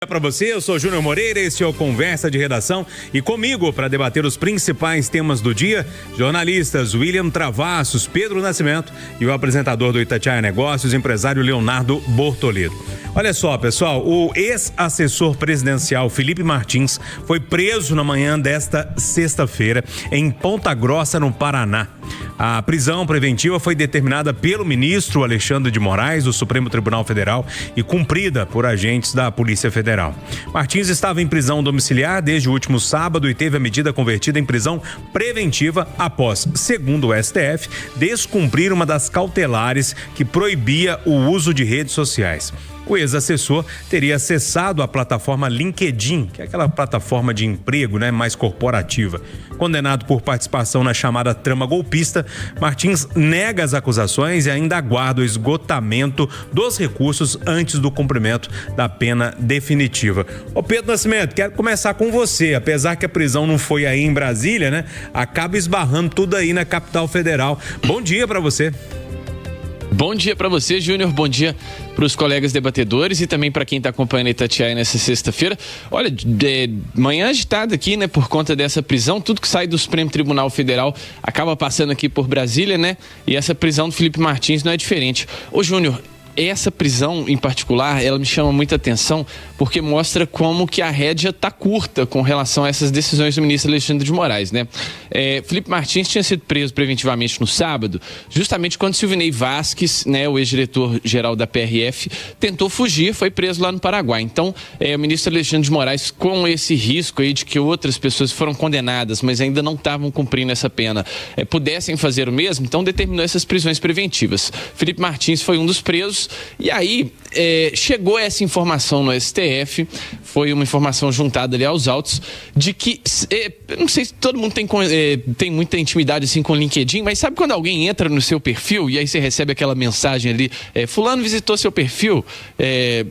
para você, eu sou Júnior Moreira, esse é o Conversa de Redação e comigo para debater os principais temas do dia, jornalistas William Travassos, Pedro Nascimento e o apresentador do Itatiaia Negócios, empresário Leonardo Bortoleto. Olha só, pessoal, o ex-assessor presidencial Felipe Martins foi preso na manhã desta sexta-feira em Ponta Grossa, no Paraná. A prisão preventiva foi determinada pelo ministro Alexandre de Moraes, do Supremo Tribunal Federal, e cumprida por agentes da Polícia Federal. Martins estava em prisão domiciliar desde o último sábado e teve a medida convertida em prisão preventiva após, segundo o STF, descumprir uma das cautelares que proibia o uso de redes sociais. O ex-assessor teria acessado a plataforma LinkedIn, que é aquela plataforma de emprego, mais corporativa. Condenado por participação na chamada trama golpista, Martins nega as acusações e ainda aguarda o esgotamento dos recursos antes do cumprimento da pena definitiva. Ô Pedro Nascimento, quero começar com você. Apesar que a prisão não foi aí em Brasília, acaba esbarrando tudo aí na capital federal. Bom dia para você. Bom dia para você, Júnior. Bom dia para os colegas debatedores e também para quem está acompanhando a Itatiaia nessa sexta-feira. Olha, manhã agitada aqui, por conta dessa prisão. Tudo que sai do Supremo Tribunal Federal acaba passando aqui por Brasília, E essa prisão do Felipe Martins não é diferente. Ô, Júnior, essa prisão em particular, ela me chama muita atenção porque mostra como que a rédea está curta com relação a essas decisões do ministro Alexandre de Moraes, Felipe Martins tinha sido preso preventivamente no sábado, justamente quando Silvinei Vasquez, o ex-diretor-geral da PRF, tentou fugir, foi preso lá no Paraguai. Então, o ministro Alexandre de Moraes, com esse risco aí de que outras pessoas foram condenadas, mas ainda não estavam cumprindo essa pena, pudessem fazer o mesmo, então determinou essas prisões preventivas. Felipe Martins foi um dos presos. E aí, chegou essa informação no STF, foi uma informação juntada ali aos autos, de que, não sei se todo mundo tem muita intimidade assim com o LinkedIn, mas sabe quando alguém entra no seu perfil e aí você recebe aquela mensagem ali, fulano visitou seu perfil?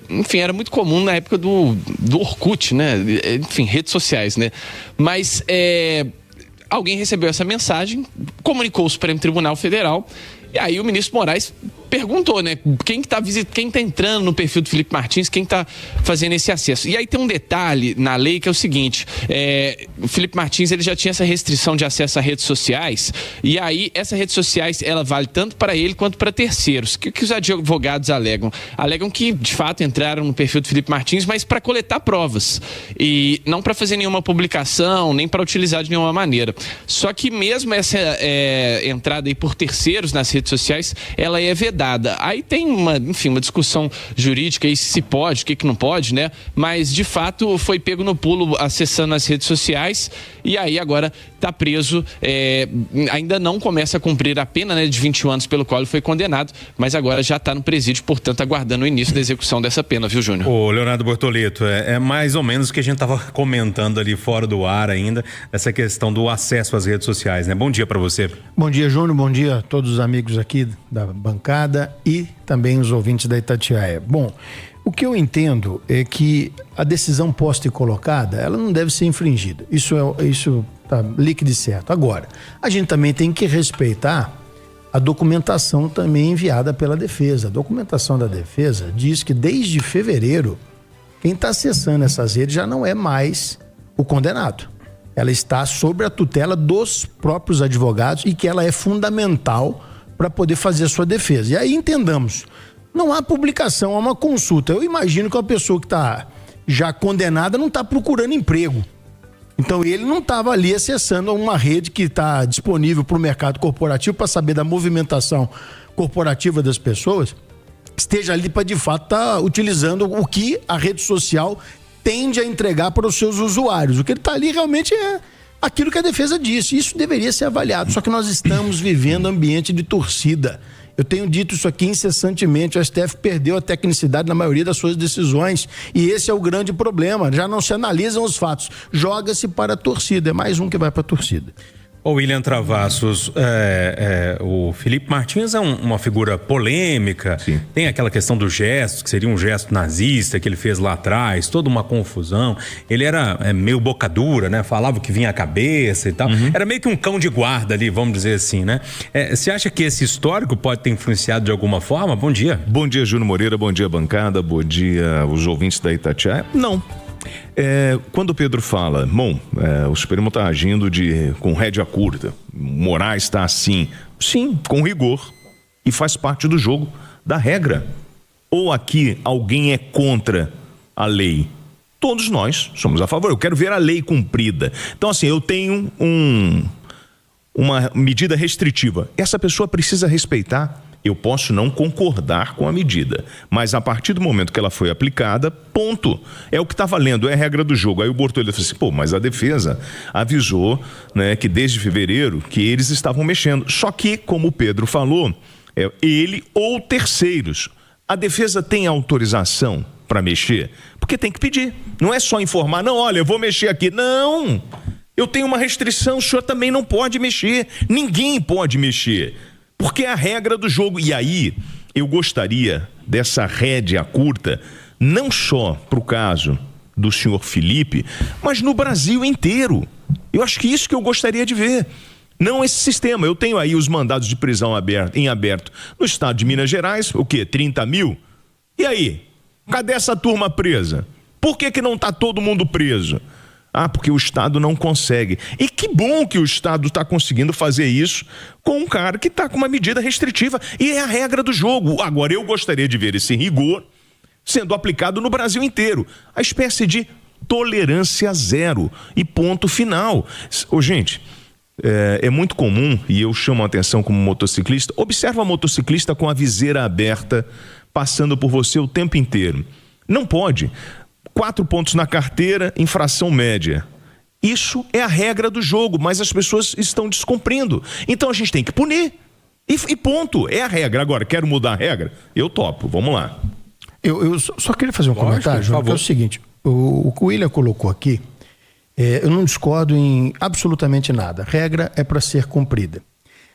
Enfim, era muito comum na época do Orkut, Enfim, redes sociais, Mas alguém recebeu essa mensagem, comunicou ao Supremo Tribunal Federal, e aí o ministro Moraes perguntou, quem tá entrando no perfil do Felipe Martins, quem tá fazendo esse acesso. E aí tem um detalhe na lei que é o seguinte, o Felipe Martins, ele já tinha essa restrição de acesso a redes sociais, e aí essas redes sociais, ela vale tanto para ele quanto para terceiros. O que os advogados alegam? Alegam que, de fato, entraram no perfil do Felipe Martins, mas para coletar provas, e não para fazer nenhuma publicação, nem para utilizar de nenhuma maneira. Só que mesmo essa entrada aí por terceiros nas redes sociais, ela é vedada. Aí tem uma discussão jurídica aí se pode, o que não pode, Mas, de fato, foi pego no pulo acessando as redes sociais e aí agora está preso, ainda não começa a cumprir a pena, de 21 anos pelo qual ele foi condenado, mas agora já está no presídio, portanto, aguardando o início da execução dessa pena, viu, Júnior? Ô, Leonardo Bortoleto, é mais ou menos o que a gente estava comentando ali fora do ar ainda, essa questão do acesso às redes sociais, Bom dia para você. Bom dia, Júnior, bom dia a todos os amigos aqui da bancada e também os ouvintes da Itatiaia. Bom, o que eu entendo é que a decisão posta e colocada, ela não deve ser infringida. Isso tá líquido e certo. Agora, a gente também tem que respeitar a documentação também enviada pela defesa. A documentação da defesa diz que desde fevereiro, quem está acessando essas redes já não é mais o condenado. Ela está sob a tutela dos próprios advogados e que ela é fundamental para poder fazer a sua defesa. E aí entendamos, não há publicação, há uma consulta. Eu imagino que uma pessoa que está já condenada não está procurando emprego. Então ele não estava ali acessando uma rede que está disponível para o mercado corporativo para saber da movimentação corporativa das pessoas, esteja ali para de fato estar utilizando o que a rede social tende a entregar para os seus usuários. O que ele está ali realmente é aquilo que a defesa disse. Isso deveria ser avaliado, só que nós estamos vivendo ambiente de torcida. Eu tenho dito isso aqui incessantemente, o STF perdeu a tecnicidade na maioria das suas decisões e esse é o grande problema, já não se analisam os fatos, joga-se para a torcida, é mais um que vai para a torcida. Ô William Travassos, o Felipe Martins é uma figura polêmica. Sim. Tem aquela questão do gesto, que seria um gesto nazista que ele fez lá atrás, toda uma confusão. Ele era meio boca dura, né? Falava o que vinha à cabeça e tal. Era meio que um cão de guarda ali, vamos dizer assim, né? Você acha que esse histórico pode ter influenciado de alguma forma? Bom dia. Bom dia, Júnior Moreira, bom dia, bancada, bom dia, os ouvintes da Itatiaia. Não. Quando o Pedro fala, o Supremo está agindo com rédea curta, Moraes está assim, sim, com rigor, e faz parte do jogo, da regra. Ou aqui alguém é contra a lei? Todos nós somos a favor, eu quero ver a lei cumprida. Então assim, eu tenho uma medida restritiva, essa pessoa precisa respeitar. Eu posso não concordar com a medida, mas a partir do momento que ela foi aplicada, ponto. É o que está valendo, é a regra do jogo. Aí o Bortolli falou assim, mas a defesa avisou, né, que desde fevereiro que eles estavam mexendo. Só que, como o Pedro falou, ele ou terceiros. A defesa tem autorização para mexer? Porque tem que pedir. Não é só informar, não, olha, eu vou mexer aqui. Não! Eu tenho uma restrição, o senhor também não pode mexer. Ninguém pode mexer. Porque é a regra do jogo. E aí, eu gostaria dessa rédea curta, não só para o caso do senhor Felipe, mas no Brasil inteiro. Eu acho que isso que eu gostaria de ver. Não esse sistema. Eu tenho aí os mandados de prisão em aberto no estado de Minas Gerais, o quê? 30 mil? E aí? Cadê essa turma presa? Por que não está todo mundo preso? Porque o Estado não consegue. E que bom que o Estado está conseguindo fazer isso com um cara que está com uma medida restritiva. E é a regra do jogo. Agora, eu gostaria de ver esse rigor sendo aplicado no Brasil inteiro. A espécie de tolerância zero. E ponto final. Gente, é muito comum, e eu chamo a atenção como motociclista, observa a motociclista com a viseira aberta, passando por você o tempo inteiro. Não pode. 4 pontos na carteira, infração média. Isso é a regra do jogo, mas as pessoas estão descumprindo. Então a gente tem que punir. E ponto, é a regra. Agora, quero mudar a regra? Eu topo, vamos lá. Eu só queria fazer um comentário, João, que é o seguinte, o que o William colocou aqui, eu não discordo em absolutamente nada. A regra é para ser cumprida.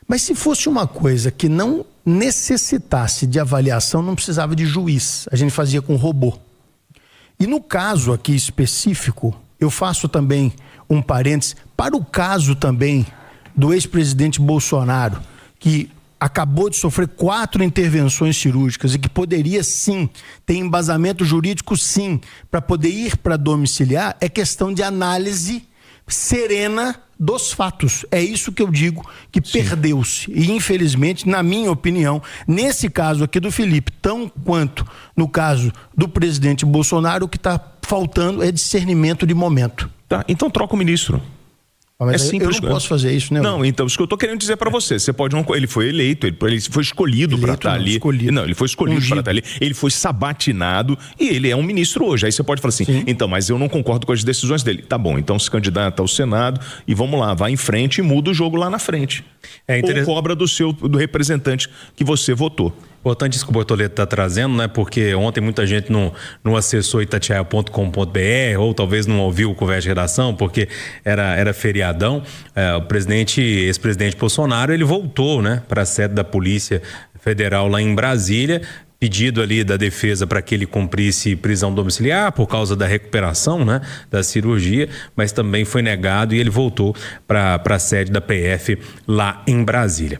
Mas se fosse uma coisa que não necessitasse de avaliação, não precisava de juiz. A gente fazia com robô. E no caso aqui específico, eu faço também um parênteses para o caso também do ex-presidente Bolsonaro, que acabou de sofrer 4 intervenções cirúrgicas e que poderia sim ter embasamento jurídico sim para poder ir para domiciliar, é questão de análise serena dos fatos. É isso que eu digo que perdeu-se. E infelizmente, na minha opinião, nesse caso aqui do Felipe, tão quanto no caso do presidente Bolsonaro, o que está faltando é discernimento de momento. Tá, então troca o ministro. Mas simples, eu não posso fazer isso, né? Não, então, isso que eu tô querendo dizer para você. Você pode não. Ele foi eleito, ele foi escolhido para estar ali. Não, ele foi escolhido para estar ali. Ele foi sabatinado e ele é um ministro hoje. Aí você pode falar assim, então, mas eu não concordo com as decisões dele. Tá bom, então se candidata ao Senado e vamos lá, vai em frente e muda o jogo lá na frente. Ou cobra do representante que você votou. Importante isso que o Bortolli está trazendo, né? Porque ontem muita gente não acessou itatiaia.com.br ou talvez não ouviu o Conversa de Redação porque era feriadão. O ex-presidente Bolsonaro, ele voltou, né, para a sede da Polícia Federal lá em Brasília, pedido ali da defesa para que ele cumprisse prisão domiciliar por causa da recuperação, né, da cirurgia, mas também foi negado e ele voltou para a sede da PF lá em Brasília.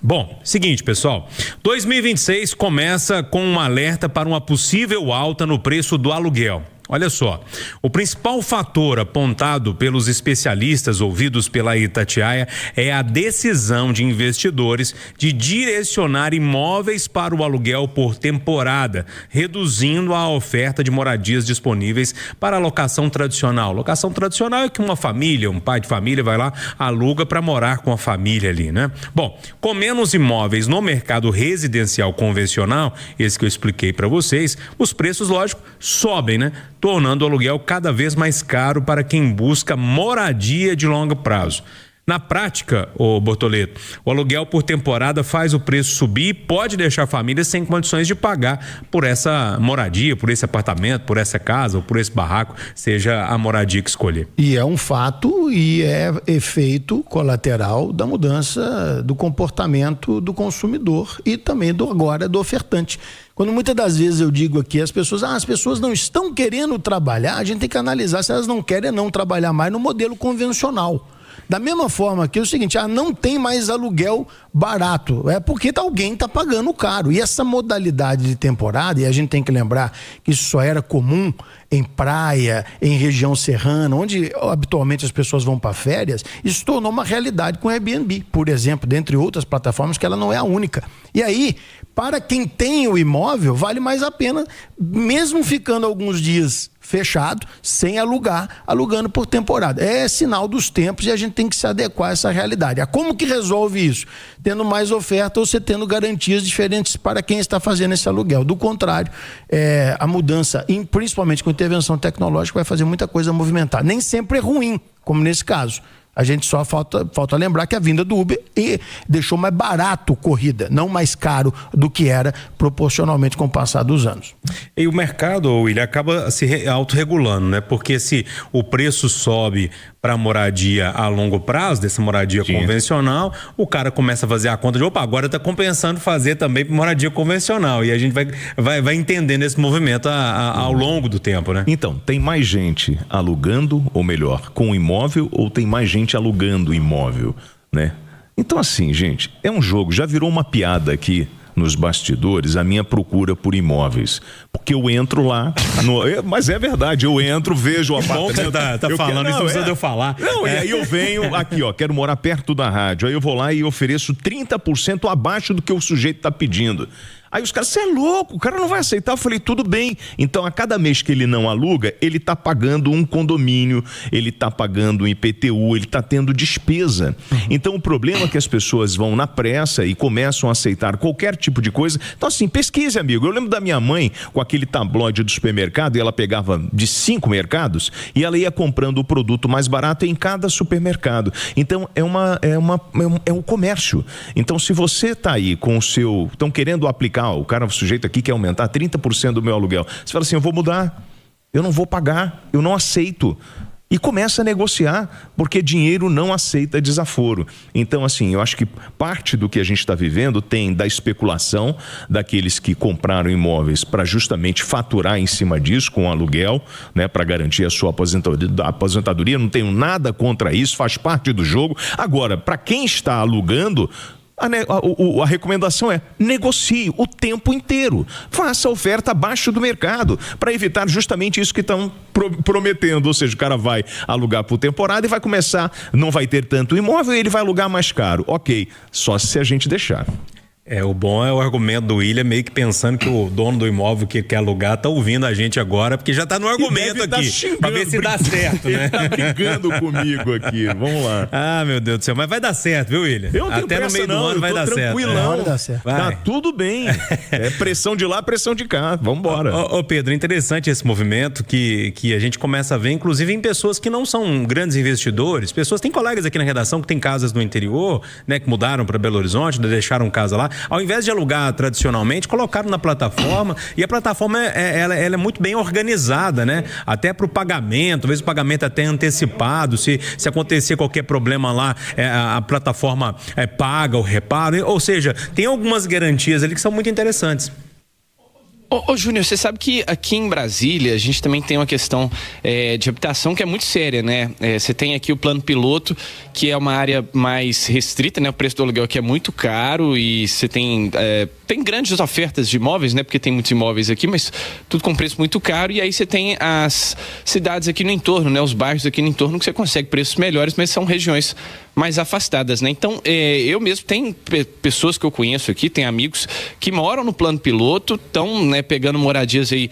Bom, seguinte, pessoal, 2026 começa com um alerta para uma possível alta no preço do aluguel. Olha só, o principal fator apontado pelos especialistas ouvidos pela Itatiaia é a decisão de investidores de direcionar imóveis para o aluguel por temporada, reduzindo a oferta de moradias disponíveis para a locação tradicional. Locação tradicional é que uma família, um pai de família vai lá, aluga para morar com a família ali, né? Bom, com menos imóveis no mercado residencial convencional, esse que eu expliquei para vocês, os preços, lógico, sobem, né? Tornando o aluguel cada vez mais caro para quem busca moradia de longo prazo. Na prática, ô Bortoleto, o aluguel por temporada faz o preço subir e pode deixar a família sem condições de pagar por essa moradia, por esse apartamento, por essa casa ou por esse barraco, seja a moradia que escolher. E é um fato e é efeito colateral da mudança do comportamento do consumidor e também do ofertante. Quando muitas das vezes eu digo aqui, as pessoas não estão querendo trabalhar, a gente tem que analisar se elas não querem não trabalhar mais no modelo convencional. Da mesma forma que é o seguinte, não tem mais aluguel barato, é porque alguém está pagando caro. E essa modalidade de temporada, e a gente tem que lembrar que isso só era comum em praia, em região serrana, onde habitualmente as pessoas vão para férias, isso tornou uma realidade com o Airbnb, por exemplo, dentre outras plataformas, que ela não é a única. E aí, para quem tem o imóvel, vale mais a pena, mesmo ficando alguns dias fechado, sem alugar, alugando por temporada. É sinal dos tempos e a gente tem que se adequar a essa realidade. Como que resolve isso? Tendo mais oferta ou você tendo garantias diferentes para quem está fazendo esse aluguel. Do contrário, a mudança, principalmente com intervenção tecnológica, vai fazer muita coisa movimentar. Nem sempre é ruim, como nesse caso. A gente só falta lembrar que a vinda do Uber deixou mais barato corrida, não mais caro do que era proporcionalmente com o passar dos anos. E o mercado, William, acaba se autorregulando, né? Porque se o preço sobe para moradia a longo prazo, dessa moradia convencional, o cara começa a fazer a conta de, agora está compensando fazer também para moradia convencional. E a gente vai entendendo esse movimento ao longo do tempo, né? Então, tem mais gente alugando, ou melhor, com imóvel, ou tem mais gente alugando imóvel, né? Então, assim, gente, é um jogo, já virou uma piada aqui nos bastidores a minha procura por imóveis, porque eu entro lá mas é verdade, eu entro, vejo o apartamento. Tá falando, isso não precisa de eu falar. Não, e aí eu venho aqui, quero morar perto da rádio, aí eu vou lá e ofereço 30% abaixo do que o sujeito tá pedindo. Aí os caras, você é louco, o cara não vai aceitar. Eu falei, tudo bem. Então, a cada mês que ele não aluga, ele tá pagando um condomínio, ele tá pagando um IPTU, ele tá tendo despesa. Então, o problema é que as pessoas vão na pressa e começam a aceitar qualquer tipo de coisa. Então, assim, pesquise, amigo. Eu lembro da minha mãe com aquele tabloide do supermercado, e ela pegava de 5 mercados e ela ia comprando o produto mais barato em cada supermercado. Então, é um comércio. Então, se você tá aí com o seu... Estão querendo aplicar, o sujeito aqui quer aumentar 30% do meu aluguel. Você fala assim, eu vou mudar, eu não vou pagar, eu não aceito. E começa a negociar, porque dinheiro não aceita desaforo. Então, assim, eu acho que parte do que a gente está vivendo tem da especulação daqueles que compraram imóveis para justamente faturar em cima disso com aluguel, né, para garantir a sua aposentadoria. Não tenho nada contra isso, faz parte do jogo. Agora, para quem está alugando, a recomendação é negocie o tempo inteiro, faça a oferta abaixo do mercado para evitar justamente isso que estão prometendo, ou seja, o cara vai alugar por temporada e vai começar, não vai ter tanto imóvel e ele vai alugar mais caro, ok, só se a gente deixar. O bom é o argumento do William, meio que pensando que o dono do imóvel que quer alugar tá ouvindo a gente agora, porque já tá no argumento aqui, pra ver se dá certo, né? Ele tá brigando comigo aqui, vamos lá. Meu Deus do céu, mas vai dar certo, viu, William? Eu não tenho até pressa, no meio do ano vai dar certo. Vai dar certo. Tá tudo bem, é pressão de lá, pressão de cá, vamos embora. Ô Pedro, interessante esse movimento que a gente começa a ver, inclusive em pessoas que não são grandes investidores, tem colegas aqui na redação que tem casas no interior, né, que mudaram para Belo Horizonte, deixaram casa lá, ao invés de alugar tradicionalmente, colocaram na plataforma, e a plataforma ela é muito bem organizada, né? Até para o pagamento, às vezes o pagamento até antecipado, se acontecer qualquer problema lá, a plataforma paga o reparo, ou seja, tem algumas garantias ali que são muito interessantes. Ô Júnior, você sabe que aqui em Brasília a gente também tem uma questão de habitação que é muito séria, né? Você tem aqui o plano piloto, que é uma área mais restrita, né? O preço do aluguel aqui é muito caro e você tem grandes ofertas de imóveis, né? Porque tem muitos imóveis aqui, mas tudo com preço muito caro. E aí você tem as cidades aqui no entorno, né? Os bairros aqui no entorno que você consegue preços melhores, mas são regiões mais afastadas, né? Então, eu mesmo tenho pessoas que eu conheço aqui, tem amigos que moram no plano piloto, estão, né, pegando moradias aí,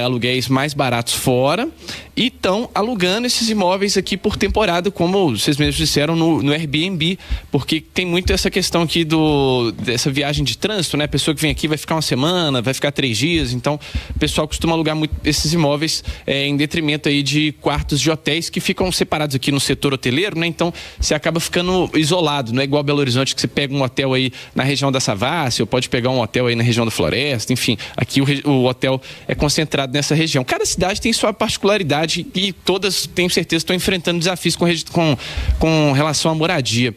aluguéis mais baratos fora, e estão alugando esses imóveis aqui por temporada, como vocês mesmos disseram, no Airbnb, porque tem muito essa questão aqui dessa viagem de trânsito, né? A pessoa que vem aqui vai ficar uma semana, vai ficar 3 dias, então o pessoal costuma alugar muito esses imóveis em detrimento aí de quartos de hotéis que ficam separados aqui no setor hoteleiro, né? Então você acaba ficando isolado, não é igual Belo Horizonte que você pega um hotel aí na região da Savassi, ou pode pegar um hotel aí na região da Floresta, enfim, aqui o hotel é concentrado nessa região. Cada cidade tem sua particularidade e todas, tenho certeza, estão enfrentando desafios com relação à moradia.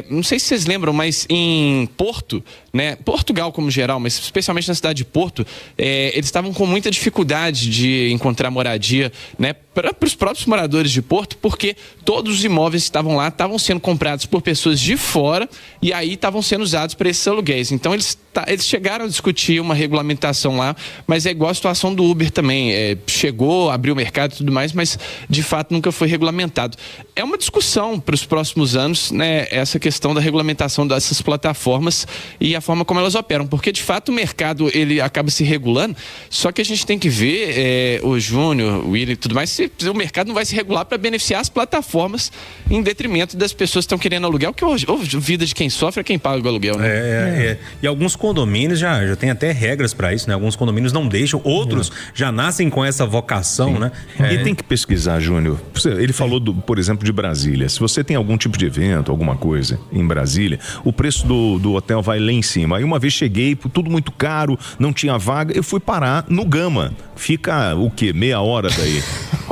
Não sei se vocês lembram, mas em Porto, né, Portugal como geral, mas especialmente na cidade de Porto, eles estavam com muita dificuldade de encontrar moradia, né, para os próprios moradores de Porto, porque todos os imóveis que estavam lá estavam sendo comprados por pessoas de fora e aí estavam sendo usados para esses aluguéis. Então eles chegaram a discutir uma regulamentação lá, mas é igual a situação do Uber também, chegou, abriu o mercado e tudo mais, mas de fato nunca foi regulamentado. É uma discussão para os próximos anos, né, essa questão da regulamentação dessas plataformas e a forma como elas operam, porque de fato o mercado ele acaba se regulando, só que a gente tem que ver, o Júnior, o William e tudo mais, se o mercado não vai se regular para beneficiar as plataformas em detrimento das pessoas que estão querendo aluguel, porque a vida de quem sofre é quem paga o aluguel, né? E alguns condomínios já tem até regras para isso, né? Alguns condomínios não deixam, outros já nascem com essa vocação, né? E tem que pesquisar, Júnior. Ele falou, por exemplo, de Brasília. Se você tem algum tipo de evento, alguma coisa em Brasília, o preço do hotel vai lá em cima. Aí uma vez cheguei, tudo muito caro, não tinha vaga, eu fui parar no Gama. Fica o quê? Meia hora daí.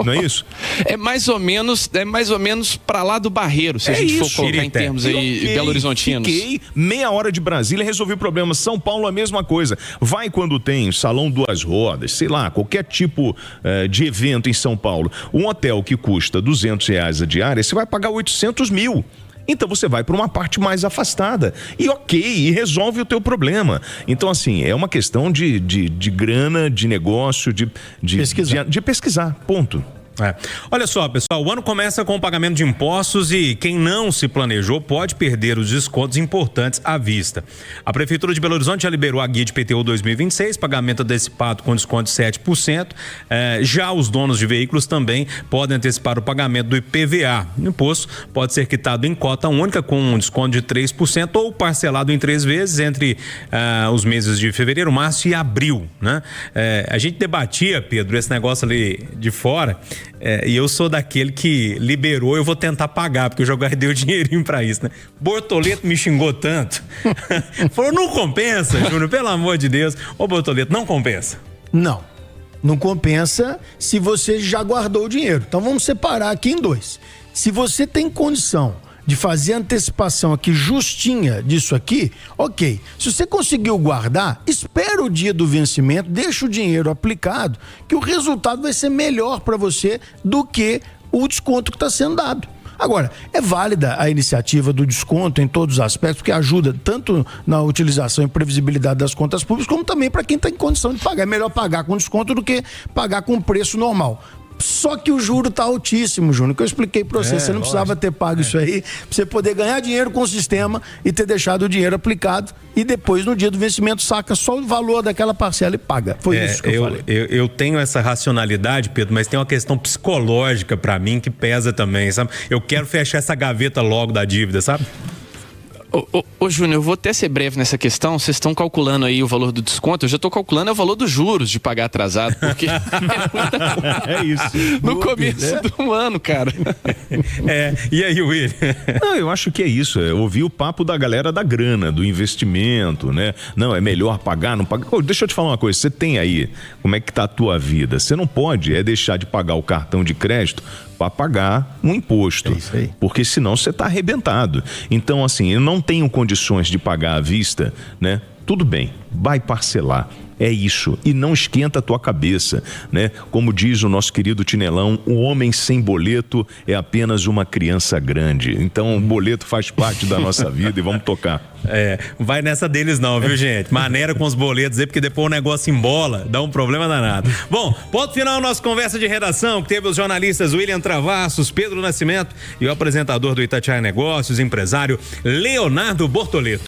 Não é isso? É mais ou menos para lá do Barreiro, se a gente for colocar em termos aí Belo Horizontinos. Fiquei meia hora de Brasília e resolvi o problema. São Paulo a mesma coisa. Vai quando tem salão 2 rodas, sei lá, qualquer tipo de evento em São Paulo. Um hotel que custa R$200 a diária, você vai pagar 800 mil. Então você vai para uma parte mais afastada e resolve o teu problema. Então assim, é uma questão de grana, de negócio, de pesquisar, ponto. Olha só, pessoal, o ano começa com o pagamento de impostos e quem não se planejou pode perder os descontos importantes à vista. A Prefeitura de Belo Horizonte já liberou a guia de IPTU 2026, pagamento antecipado com desconto de 7%. Já os donos de veículos também podem antecipar o pagamento do IPVA. O imposto pode ser quitado em cota única com um desconto de 3% ou parcelado em 3 vezes entre os meses de fevereiro, março e abril, né? A gente debatia, Pedro, esse negócio ali de fora. E eu sou daquele que liberou, eu vou tentar pagar, porque eu já guardei o dinheirinho pra isso, né? Bortoleto me xingou tanto. Falou, não compensa, Júnior, pelo amor de Deus. Ô, Bortoleto, não compensa. Não compensa se você já guardou o dinheiro. Então vamos separar aqui em 2. Se você tem condição de fazer antecipação aqui justinha disso aqui, ok. Se você conseguiu guardar, espera o dia do vencimento, deixa o dinheiro aplicado, que o resultado vai ser melhor para você do que o desconto que está sendo dado. Agora, é válida a iniciativa do desconto em todos os aspectos, porque ajuda tanto na utilização e previsibilidade das contas públicas, como também para quem está em condição de pagar. É melhor pagar com desconto do que pagar com preço normal. Só que o juro tá altíssimo, Júnior, que eu expliquei para você. Você não precisava ter pago isso aí, pra você poder ganhar dinheiro com o sistema e ter deixado o dinheiro aplicado e depois, no dia do vencimento, saca só o valor daquela parcela e paga. Foi isso que eu falei. Eu tenho essa racionalidade, Pedro, mas tem uma questão psicológica para mim que pesa também, sabe? Eu quero fechar essa gaveta logo da dívida, sabe? Ô Júnior, eu vou até ser breve nessa questão. Vocês estão calculando aí o valor do desconto. Eu já estou calculando o valor dos juros de pagar atrasado, porque é isso. No começo do ano, cara. E aí, William? Não, eu acho que é isso. Ouvir o papo da galera da grana, do investimento, né? Não, é melhor pagar, não pagar. Deixa eu te falar uma coisa. Você tem aí, como é que tá a tua vida? Você não pode deixar de pagar o cartão de crédito para pagar um imposto, porque senão você está arrebentado. Então, assim, eu não tenho condições de pagar à vista, né? Tudo bem, vai parcelar. É isso, e não esquenta a tua cabeça, né? Como diz o nosso querido Tinelão, o homem sem boleto é apenas uma criança grande. Então, o boleto faz parte da nossa vida e vamos tocar. Vai nessa deles não, viu, gente? Maneira com os boletos aí, porque depois o negócio embola, dá um problema danado. Bom, ponto final nossa conversa de redação, que teve os jornalistas William Travassos, Pedro Nascimento e o apresentador do Itatiaia Negócios, empresário Leonardo Bortoleto.